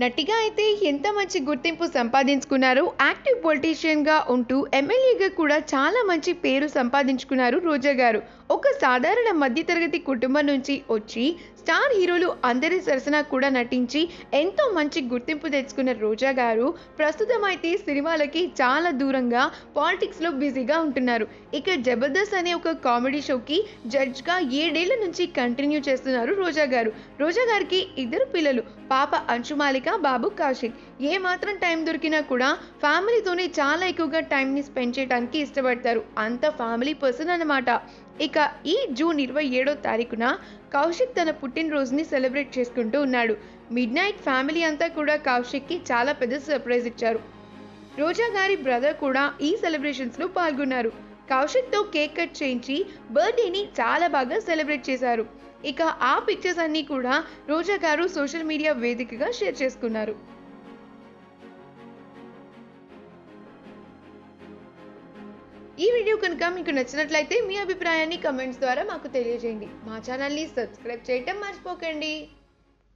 నటిగా అయితే ఎంత మంచి గుర్తింపు సంపాదించుకున్నారు. యాక్టివ్ పొలిటీషియన్‌గా ఉంటూ ఎమ్మెల్యేగా కూడా చాలా మంచి పేరు సంపాదించుకున్నారు రోజా గారు. ఒక సాధారణ మధ్య తరగతి కుటుంబం నుంచి వచ్చి స్టార్ హీరోలు అందరి సరసన కూడా నటించి ఎంతో మంచి గుర్తింపు తెచ్చుకున్న రోజా గారు ప్రస్తుతం అయితే సినిమాలకి చాలా దూరంగా పాలిటిక్స్‌లో బిజీగా ఉంటున్నారు. ఇక 'జబర్దస్త్' అనే ఒక కామెడీ షోకి జడ్జ్‌గా 7 ఏళ్ల నుంచి కంటిన్యూ చేస్తున్నారు రోజా గారు. రోజా గారికి ఇద్దరు పిల్లలు. పాప అంశుమాలిక, బాబు కౌశిక్. ఏ మాత్రం టైం దొరికినా కూడా ఫ్యామిలీతోనే చాలా ఎక్కువగా టైంని స్పెండ్ చేయడానికి ఇష్టపడతారు. అంత ఫ్యామిలీ పర్సన్ అన్నమాట. ఇక ఈ జూన్ 27వ తారీఖున కౌశిక్ తన పుట్టినరోజుని సెలబ్రేట్ చేసుకుంటూ ఉన్నాడు. మిడ్ నైట్ ఫ్యామిలీ అంతా కూడా కౌశిక్కి చాలా పెద్ద సర్ప్రైజ్ ఇచ్చారు. రోజా గారి బ్రదర్ కూడా ఈ సెలబ్రేషన్స్లో పాల్గొన్నారు. కౌశిక్తో కేక్ కట్ చేయించి బర్త్డేని చాలా బాగా సెలబ్రేట్ చేశారు. ఇక ఆ పిక్చర్స్ అన్నీ కూడా రోజా గారు సోషల్ మీడియా వేదికగా షేర్ చేసుకున్నారు. ఈ వీడియో కనుక మీకు నచ్చినట్లయితే మీ అభిప్రాయాన్ని కమెంట్స్ ద్వారా మాకు తెలియజేయండి. మా ఛానల్ని సబ్స్క్రైబ్ చేయటం మర్చిపోకండి.